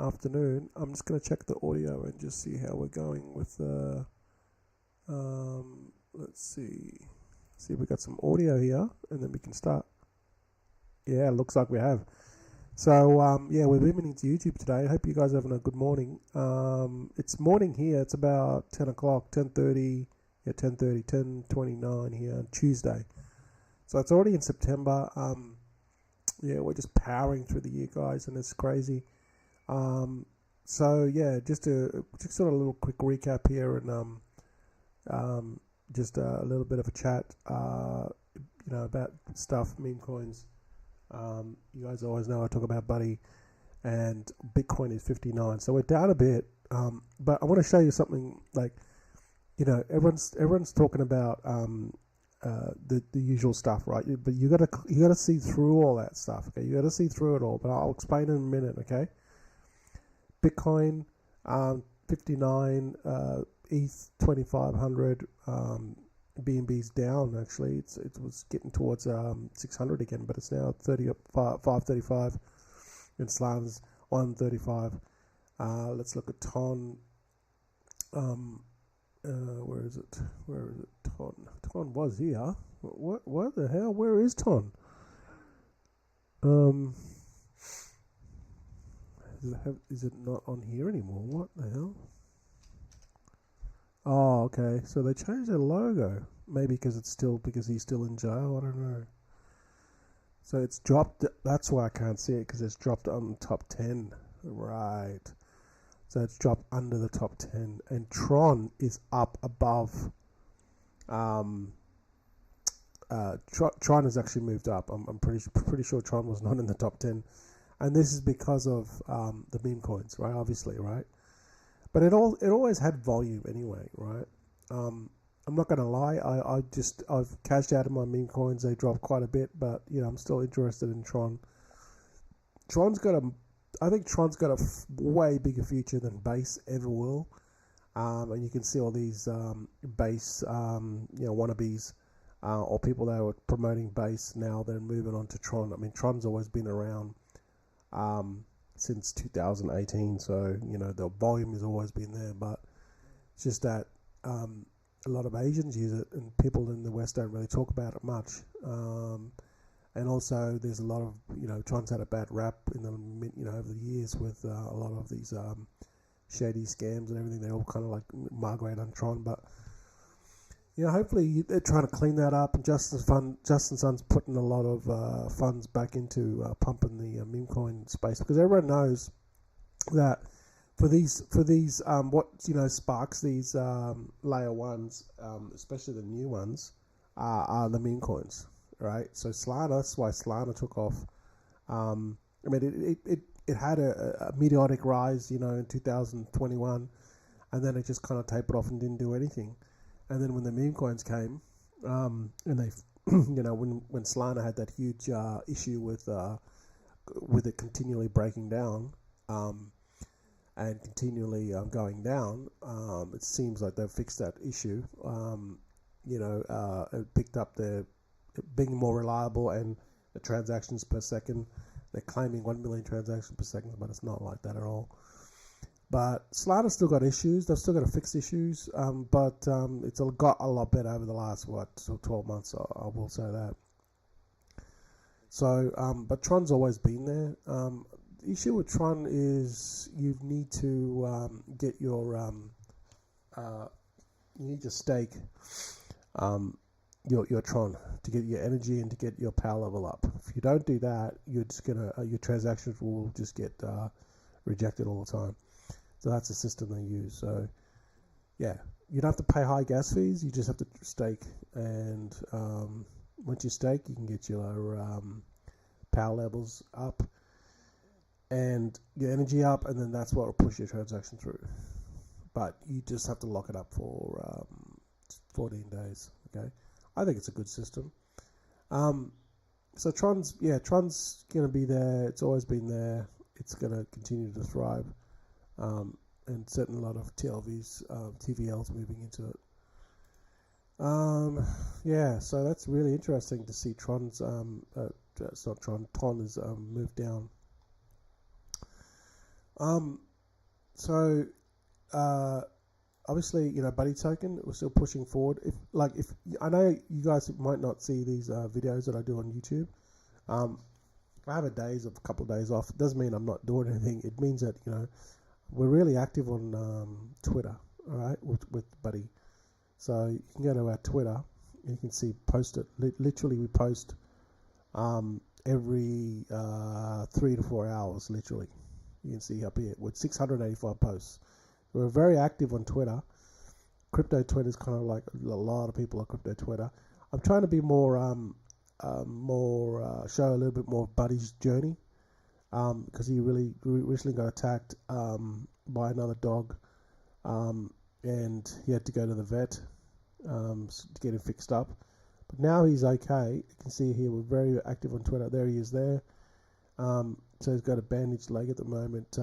afternoon. I'm just going to check the audio and just see how we're going with the. Let's see if we got some audio here, and then we can start. Yeah, looks like we have. So yeah, we're moving into YouTube today. I hope you guys are having a good morning. It's morning here. It's about 10 o'clock, 10:30. Yeah, 10:30, 10:29 here on Tuesday. So it's already in September. Yeah, we're just powering through the year, guys, and it's crazy. So yeah, just sort of a little quick recap here, and just a little bit of a chat, about stuff, meme coins. You guys always know I talk about Buddy, and Bitcoin is 59, so we're down a bit. But I want to show you something. Like, everyone's talking about the usual stuff, right? But you gotta see through all that stuff. Okay, you gotta see through it all. But I'll explain in a minute. Okay, Bitcoin 59, ETH 2500, BNB's down. Actually, it was getting towards 600 again, but it's now 535, and Solana's 135. Let's look at Ton. Where is it? Ton? Ton was here. What the hell? Where is Ton? Is it not on here anymore? What the hell? Oh, okay. So they changed their logo. Maybe because he's still in jail. I don't know. So it's dropped. That's why I can't see it, because it's dropped on the top 10. Right. So it's dropped under the top 10, and Tron is up above. Tron has actually moved up. I'm pretty sure Tron was not in the top 10, and this is because of the meme coins, right? Obviously, right? But it always had volume anyway, right? I'm not gonna lie. I've cashed out of my meme coins. They dropped quite a bit, but I'm still interested in Tron. I think Tron's got a way bigger future than Base ever will. And you can see all these Base, wannabes, or people that were promoting Base, now they're moving on to Tron. I mean, Tron's always been around since 2018, so the volume has always been there. But it's just that a lot of Asians use it, and people in the West don't really talk about it much. And also, there's a lot of, Tron's had a bad rap in the, over the years with a lot of these shady scams and everything. They all kind of like migrate on Tron, but hopefully they're trying to clean that up. And Justin Sun's putting a lot of funds back into pumping the meme coin space, because everyone knows that for these what sparks these layer ones, especially the new ones, are the meme coins. Right, so Solana, that's why Solana took off. It had a meteoric rise, in 2021, and then it just kind of tapered off and didn't do anything. And then when the meme coins came, and they, when Solana had that huge issue with it continually breaking down, and continually going down, it seems like they've fixed that issue. It picked up being more reliable, and the transactions per second, they're claiming 1 million transactions per second, but it's not like that at all. But Solana's still got issues. They've still got to fix issues, but it's got a lot better over the last 12 months. I will say that. So, but Tron's always been there. The issue with Tron is you need to get your you need to stake your Tron to get your energy and to get your power level up. If you don't do that, you're just gonna your transactions will just get rejected all the time. So that's the system they use. So yeah, you don't have to pay high gas fees. You just have to stake, and once you stake, you can get your power levels up and your energy up, and then that's what will push your transaction through. But you just have to lock it up for 14 days. Okay. I think it's a good system. So Tron's going to be there. It's always been there. It's going to continue to thrive. And certainly a lot of TVLs moving into it. So that's really interesting to see Tron's, it's not Tron, Ton has moved down. So obviously, Buddy Token, we're still pushing forward. If I know you guys might not see these videos that I do on YouTube. I have a couple of days off. It doesn't mean I'm not doing anything. It means that we're really active on Twitter. All right, with Buddy. So you can go to our Twitter. And you can see post it. Literally, we post every 3 to 4 hours. Literally, you can see up here with 685 posts. We're very active on Twitter. Crypto Twitter is kind of like a lot of people on crypto Twitter. I'm trying to be more show a little bit more of Buddy's journey, because he recently got attacked by another dog, and he had to go to the vet to get him fixed up. But now he's okay. You can see here we're very active on Twitter. There he is there. So he's got a bandaged leg at the moment.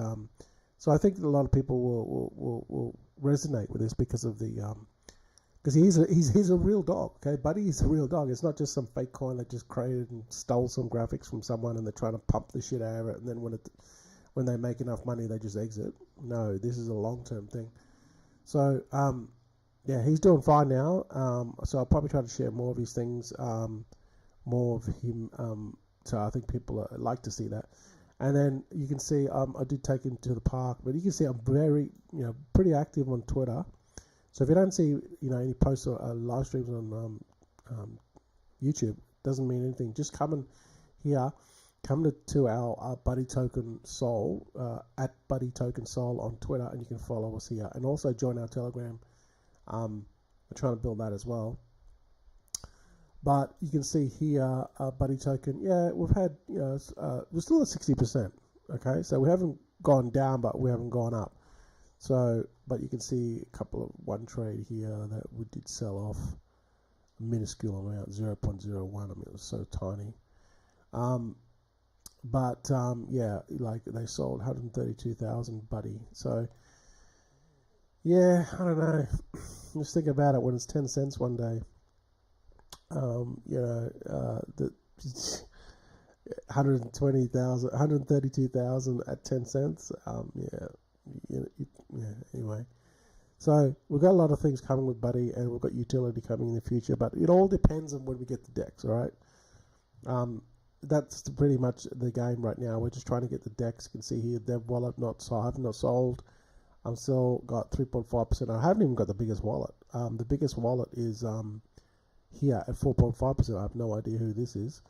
So I think that a lot of people will resonate with this because of the because he's a real dog. Okay, Buddy is a real dog. It's not just some fake coin that just created and stole some graphics from someone and they're trying to pump the shit out of it, and then when they make enough money they just exit. No, this is a long-term thing. So yeah, he's doing fine now. So I'll probably try to share more of his things, more of him. So I think people like to see that. And then you can see I did take him to the park, but you can see I'm very, pretty active on Twitter. So if you don't see, any posts or live streams on YouTube, doesn't mean anything. Just come to our Buddy Token Soul, at Buddy Token Soul on Twitter, and you can follow us here. And also join our Telegram. We're trying to build that as well. But you can see here, Buddy Token. Yeah, we've had, we're still at 60%. Okay, so we haven't gone down, but we haven't gone up. So, but you can see a couple of one trade here that we did sell off a minuscule amount, 0.01. I mean, it was so tiny. Yeah, like they sold 132,000 Buddy. So, yeah, I don't know. Just think about it when it's 10 cents one day. The 120,000, 132,000 at 10 cents. Anyway, so we've got a lot of things coming with Buddy, and we've got utility coming in the future, but it all depends on when we get the decks. All right, that's pretty much the game right now. We're just trying to get the decks. You can see here, Dev Wallet I have not sold. I'm still got 3.5%. I haven't even got the biggest wallet. The biggest wallet is here at 4.5%. I have no idea who this is.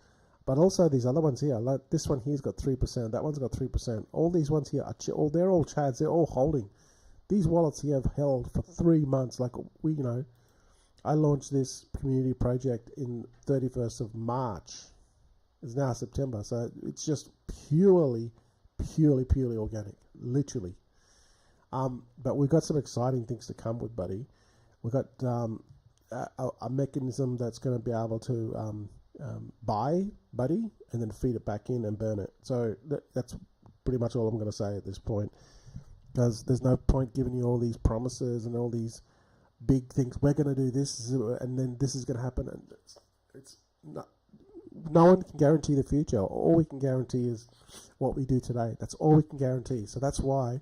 But also these other ones here, like this one here's got 3%, that one's got 3%. All these ones here, they're all chads, they're all holding. These wallets here have held for 3 months. Like I launched this community project in 31st of March. It's now September, so it's just purely organic, literally. But we've got some exciting things to come with Buddy. We've got a mechanism that's going to be able to buy Buddy and then feed it back in and burn it. So that's pretty much all I'm going to say at this point, because there's no point giving you all these promises and all these big things. We're going to do this and then this is going to happen, and it's not, no one can guarantee the future. All we can guarantee is what we do today. That's all we can guarantee. So that's why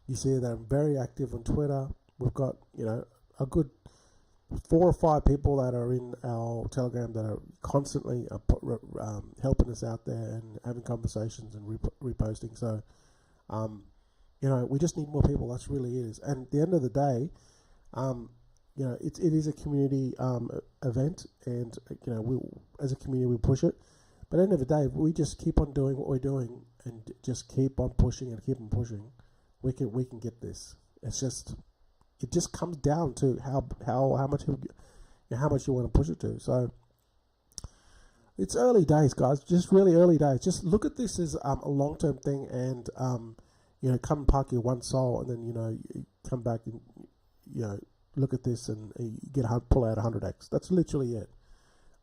you see that I'm very active on Twitter. We've got a good 4 or 5 people that are in our Telegram that are constantly helping us out there and having conversations and reposting. So, we just need more people. That's really it is. And at the end of the day, it is a community event, and we as a community we push it. But at the end of the day, if we just keep on doing what we're doing and just keep on pushing and keep on pushing, we can get this. It just comes down to how much you want to push it to. So it's early days, guys. Just really early days. Just look at this as a long-term thing, and come and park your one soul, and then you come back and look at this and you pull out 100x. That's literally it.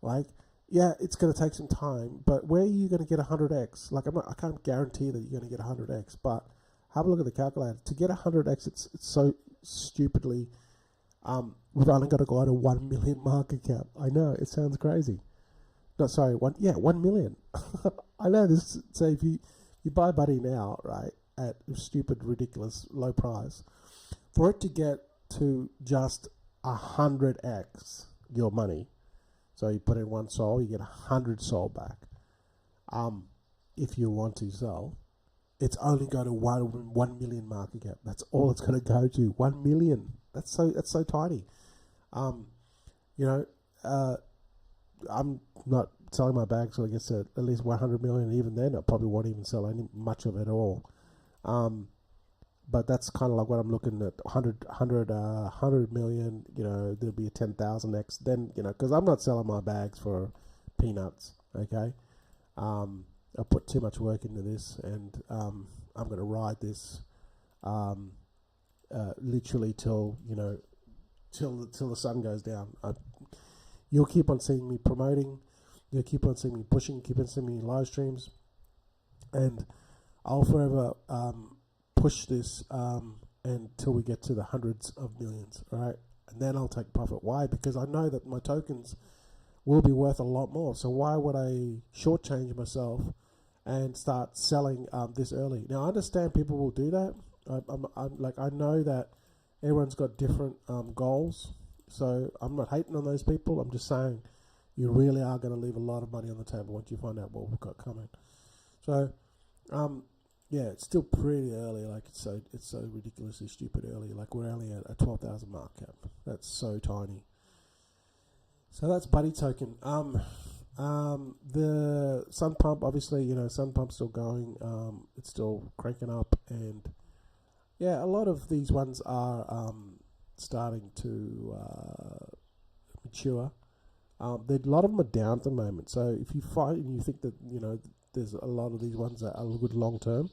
Like, yeah, it's going to take some time, but where are you going to get 100x? Like, I can't guarantee that you're going to get 100x, but have a look at the calculator. To get 100x, it's so stupidly, we've only got to go to 1 million market cap. I know, it sounds crazy. No, sorry, 1 million. I know this. So if you buy Buddy now, right, at a stupid, ridiculous low price, for it to get to just 100x your money. So you put in 1 sol, you get 100 sol back. If you want to sell, it's only going to 1 million market cap. That's all it's going to go to. 1 million. That's so tiny. I'm not selling my bag, so I guess at least 100 million. Even then, I probably won't even sell any much of it at all. But that's kind of like what I'm looking at. 100 million. There'll be a 10,000x. Then because I'm not selling my bags for peanuts. Okay. I put too much work into this, and I'm going to ride this literally till the sun goes down. You'll keep on seeing me promoting, you'll keep on seeing me pushing, keep on seeing me in live streams, and I'll forever push this until we get to the hundreds of millions. All right, and then I'll take profit. Why? Because I know that my tokens will be worth a lot more. So why would I shortchange myself and start selling this early? Now I understand people will do that. I know that everyone's got different goals, so I'm not hating on those people. I'm just saying you really are going to leave a lot of money on the table once you find out what we've got coming. So it's still pretty early. Like it's so ridiculously stupid early. Like we're only at a 12,000 market cap. That's so tiny. So that's Buddy Token. The Sun Pump, obviously, Sun Pump's still going. It's still cranking up, and a lot of these ones are starting to mature. A lot of them are down at the moment. So if you find and you think that there's a lot of these ones that are good long term,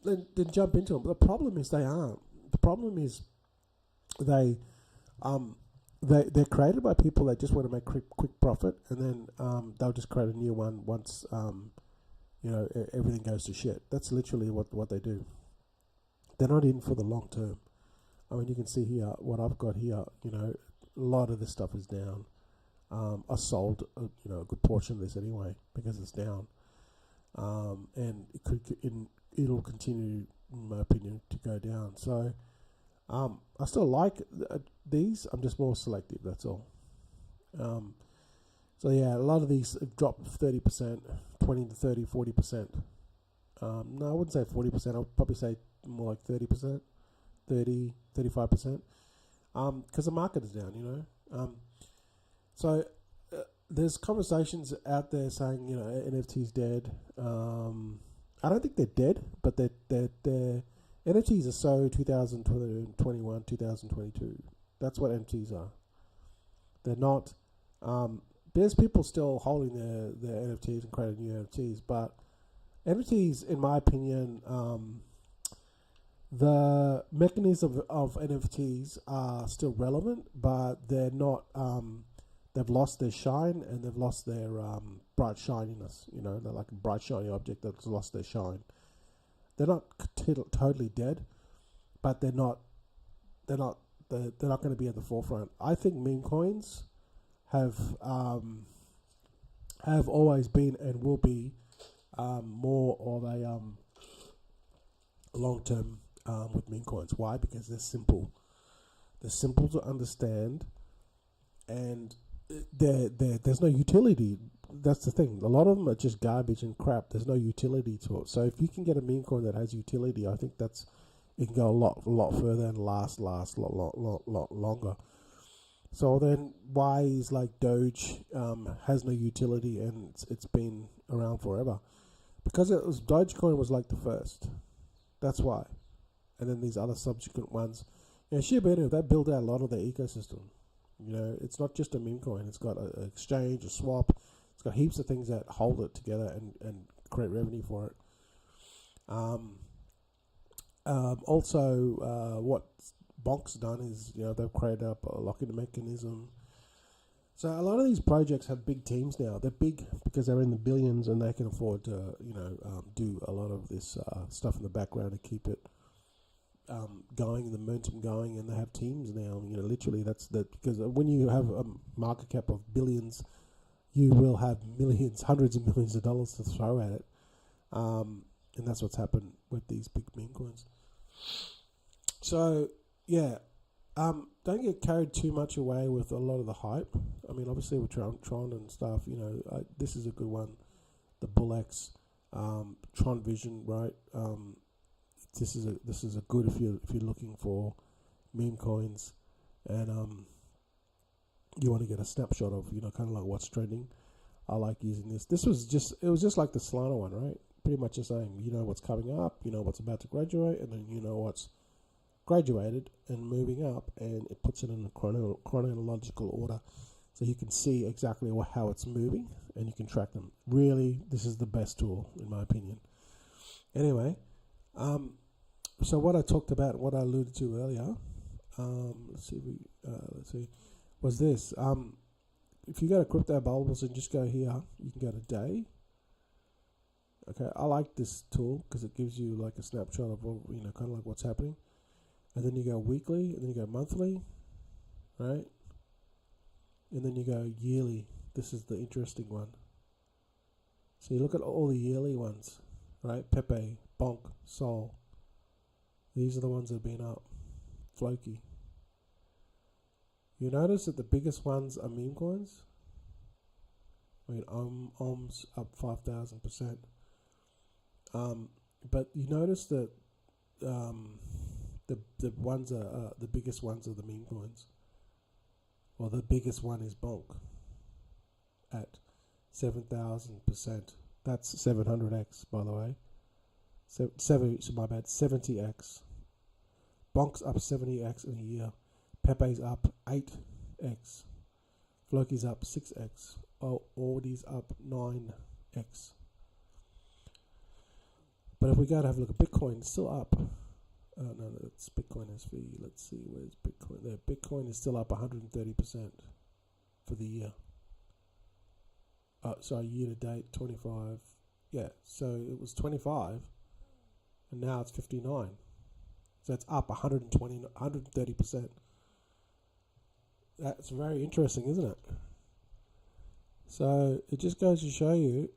then jump into them. But the problem is they aren't. The problem is they're created by people that just want to make quick profit, and then they'll just create a new one once everything goes to shit. That's literally what they do. They're not in for the long term. I mean, you can see here what I've got here. A lot of this stuff is down. I sold a good portion of this anyway because it's down, and it'll continue, in my opinion, to go down. So. I still like these. I'm just more selective. That's all. A lot of these have dropped 30%, 20 to 30, 40%. No, I wouldn't say 40%. I'll probably say more like 30%, 30, 35%. Because the market is down. There's conversations out there saying NFT's dead. I don't think they're dead, but they're NFTs are so 2021, 2022. That's what NFTs are. They're not. There's people still holding their NFTs and creating new NFTs, but NFTs, in my opinion, the mechanism of NFTs are still relevant, but they're not. They've lost their shine and they've lost their bright shininess. They're like a bright shiny object that's lost their shine. They're not totally dead, but they're not going to be at the forefront. I think meme coins have always been and will be more of a long term with meme coins. Why? Because they're simple. They're simple to understand, and there's no utility. That's the thing. A lot of them are just garbage and crap. There's no utility to it. So if you can get a meme coin that has utility, I think it can go a lot further and last a lot longer. So then, why is like Doge has no utility and it's been around forever? Because Dogecoin was like the first. That's why. And then these other subsequent ones, Shiba Inu, they built out a lot of their ecosystem. It's not just a meme coin. It's got an exchange, a swap. It's got heaps of things that hold it together and create revenue for it. What Bonk's done is, they've created up a lock-in mechanism. So a lot of these projects have big teams now. They're big because they're in the billions and they can afford to, do a lot of this stuff in the background to keep it going, the momentum going, and they have teams now. Literally because when you have a market cap of billions, you will have millions, hundreds of millions of dollars to throw at it. And that's what's happened with these big meme coins. So, yeah, don't get carried too much away with a lot of the hype. I mean, obviously with Tron and stuff, this is a good one. The BullX, Tron Vision, right? This is a good if you're looking for meme coins, and you want to get a snapshot of kind of like what's trending. I like using this. It was just like the Solana one, right? Pretty much the same. You know what's coming up, you know what's about to graduate, and then you know what's graduated and moving up, and it puts it in a chronological order, so you can see exactly how it's moving, and you can track them. Really, this is the best tool in my opinion. Anyway, so what I talked about, what I alluded to earlier, let's see, was this. If you go to Crypto Bubbles and just go here, you can go to day. Okay, I like this tool because it gives you like a snapshot of kind of like what's happening. And then you go weekly, and then you go monthly, right? And then you go yearly. This is the interesting one. So you look at all the yearly ones, right? Pepe, Bonk, Sol. These are the ones that have been up. Floki. You notice that the biggest ones are meme coins. I mean, OM's up 5,000%. But you notice that the ones are the biggest ones are the meme coins. Well, the biggest one is Bonk at 7,000%. That's 700x, by the way. My bad, 70x. Bonk's up 70x in a year. Pepe's up 8x. Floki's up 6x. Audi's up 9x. But if we go to have a look at Bitcoin, it's still up. No, that's Bitcoin SV. Let's see, where's Bitcoin? There, Bitcoin is still up 130% for the year. Sorry, year to date, 25. Yeah, so it was 25, and now it's 59. So it's up 130%. That's very interesting, isn't it? So it just goes to show you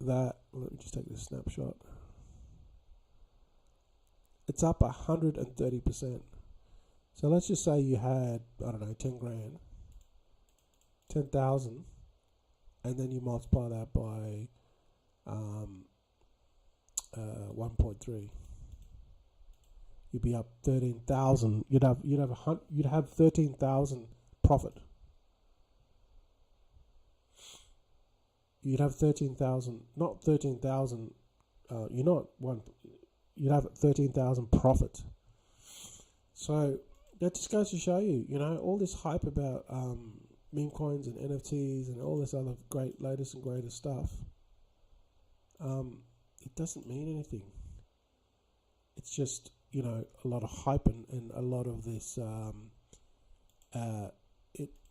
that, let me just take this snapshot. It's up 130%. So let's just say you had, 10 grand, 10,000, and then you multiply that by 1.3. You'd be up 13,000. You'd have 13,000 profit. You'd have 13,000, not 13,000. You'd have 13,000 profit. So that just goes to show you, all this hype about meme coins and NFTs and all this other great latest and greatest stuff. It doesn't mean anything. It's just a lot of hype and a lot of this.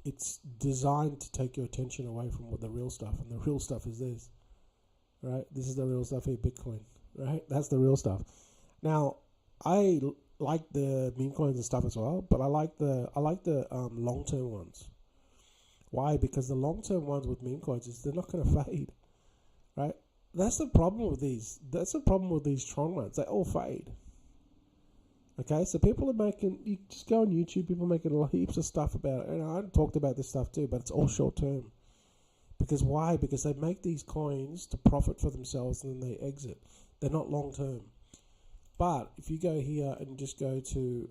It's designed to take your attention away from what the real stuff, and the real stuff is this, right? This is the real stuff here, Bitcoin. Right, that's the real stuff. Now, I like the meme coins and stuff as well, but I like the long term ones. Why? Because the long term ones with meme coins is they're not going to fade, right? That's the problem with these. That's the problem with these Tron ones. They all fade. Okay, so people are making. You just go on YouTube. People are making heaps of stuff about it, and I talked about this stuff too. But it's all short term. Because why? Because they make these coins to profit for themselves, and then they exit. They're not long term. But if you go here and just go to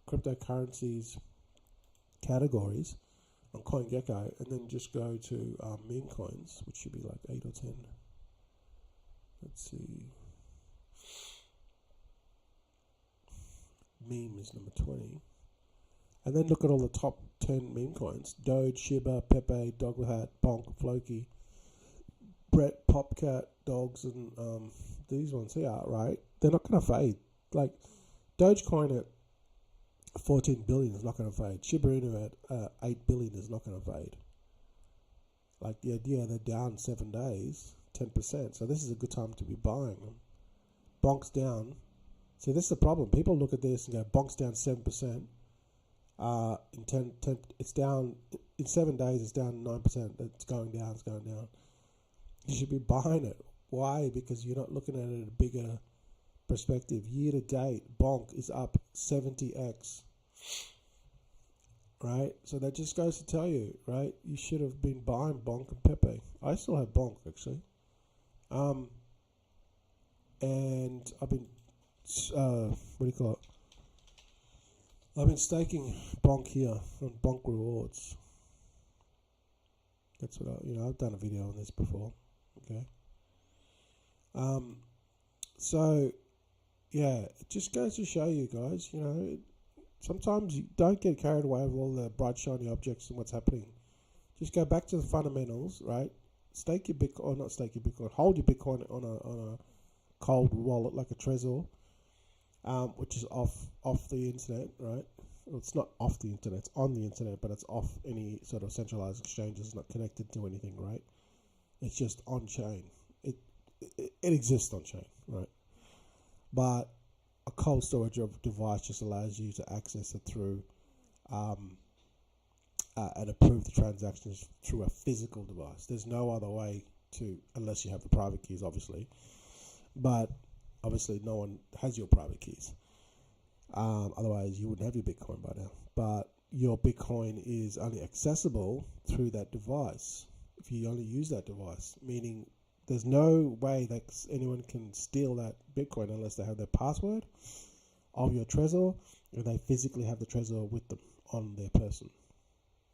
cryptocurrencies categories on CoinGecko, and then just go to meme coins, which should be like 8 or 10. Let's see. Meme is number 20. And then look at all the top 10 meme coins. Doge, Shiba, Pepe, Doghat, Bonk, Floki, Brett, Popcat, Dogs, and these ones here, right? They're not going to fade. Like, Dogecoin at 14 billion is not going to fade. Shiba Inu at 8 billion is not going to fade. Like, the idea they're down 7 days, 10%. So this is a good time to be buying them. Bonk's down. So this is the problem. People look at this and go, Bonk's down 7%. In 10, it's down, in 7 days, it's down 9%. It's going down, You should be buying it. Why? Because you're not looking at it at a bigger perspective. Year to date, Bonk is up 70x. Right? So that just goes to tell you, right? You should have been buying Bonk and Pepe. I still have Bonk, actually. And I've been, what do you call it? I've been staking Bonk here on Bonk Rewards. That's what I've done a video on this before. Okay. So, yeah, it just goes to show you guys, sometimes you don't get carried away with all the bright, shiny objects and what's happening. Just go back to the fundamentals, right? Stake your Bitcoin, or not stake your Bitcoin, hold your Bitcoin on a cold wallet like a Trezor, which is off the internet, right? Well, it's not off the internet, it's on the internet, but it's off any sort of centralized exchanges. It's not connected to anything, right? It's just on chain. It exists on chain, right? But a cold storage device just allows you to access it through and approve the transactions through a physical device. There's no other way to, unless you have the private keys, obviously. But obviously, no one has your private keys. Otherwise, you wouldn't have your Bitcoin by now. But your Bitcoin is only accessible through that device if you only use that device, meaning there's no way that anyone can steal that Bitcoin unless they have their password of your Trezor and they physically have the Trezor with them on their person,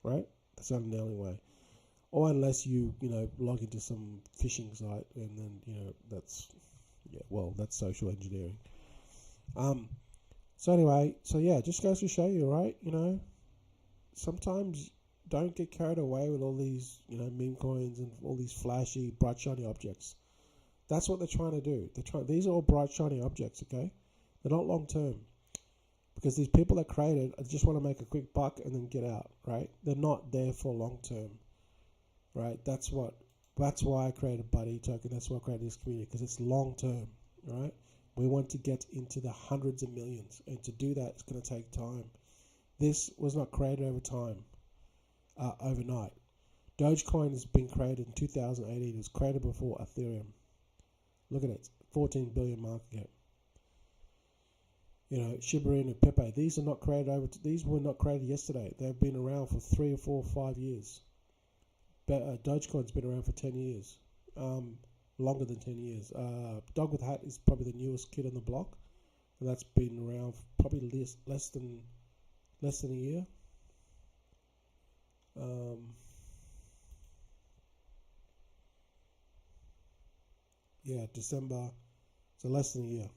right? That's the only way. Or unless you log into some phishing site and then, that's social engineering. So anyway, just goes to show you, right? Sometimes don't get carried away with all these, meme coins and all these flashy, bright, shiny objects. That's what they're trying to do. These are all bright, shiny objects, okay? They're not long term. Because these people that create it just want to make a quick buck and then get out, right? They're not there for long term, right? That's why I created Buddy Token. That's why I created this community, because it's long term, right? We want to get into the hundreds of millions, and to do that, it's going to take time. This was not created over time, overnight. Dogecoin has been created in 2018. It was created before Ethereum. Look at it, 14 billion market cap. Shiba Inu, Pepe. These were not created yesterday. They've been around for 3 or 4 or 5 years. Dogecoin's been around for 10 years. Longer than 10 years. Dog with Hat is probably the newest kid on the block, and that's been around for probably less than a year. December. So less than a year.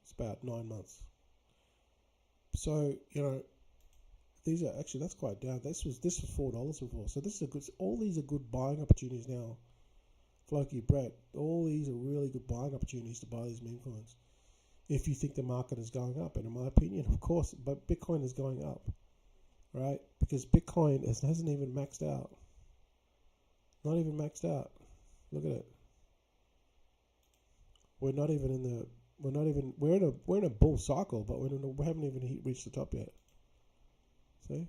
It's about 9 months. So these are actually, that's quite down. This was $4 before. So this is a good. All these are good buying opportunities now. Floki, Brett, all these are really good buying opportunities to buy these meme coins. If you think the market is going up, and in my opinion, of course, but Bitcoin is going up, right? Because Bitcoin hasn't even maxed out. Not even maxed out. Look at it. We're in a bull cycle, but we haven't even reached the top yet. See?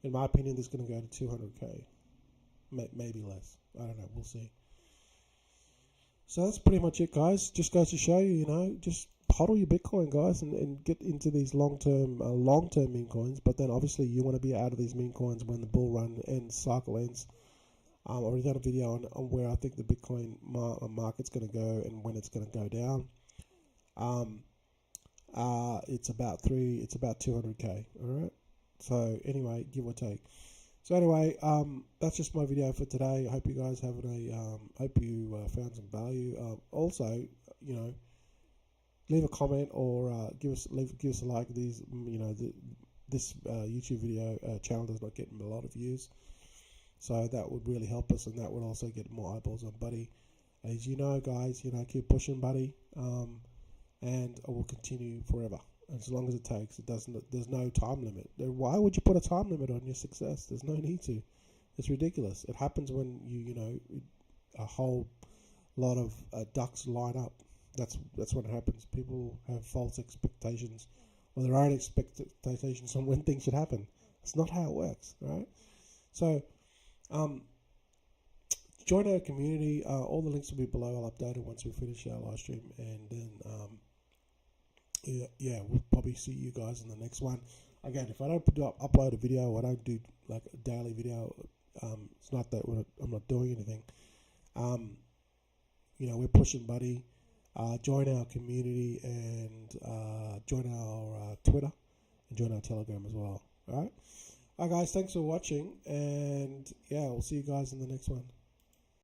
In my opinion, this is going to go to 200k, maybe less. I don't know. We'll see. So that's pretty much it, guys. Just goes to show you, just hodl your Bitcoin, guys, and get into these long-term meme coins. But then obviously you want to be out of these meme coins when the bull run ends, cycle ends. I've already done a video on where I think the Bitcoin market's going to go and when it's going to go down. It's about 200k. All right. So anyway, give or take. So anyway, that's just my video for today. I hope you guys hope you found some value. Also, leave a comment or give us a like. This YouTube video channel does not get a lot of views, so that would really help us, and that would also get more eyeballs on Buddy. As you know, guys, keep pushing, Buddy, and I will continue forever. As long as it takes. There's no time limit. Why would you put a time limit on your success? There's no need to. It's ridiculous. It happens when a whole lot of ducks line up. That's when it happens. People have false expectations or their own expectations on when things should happen. It's not how it works, right? So, join our community. All the links will be below. I'll update it once we finish our live stream, and then we'll probably see you guys in the next one. Again, if I don't upload a video, I don't do like a daily video. It's not that I'm not doing anything. We're pushing, buddy. Join our community and join our Twitter and join our Telegram as well. All right, guys. Thanks for watching, and we'll see you guys in the next one.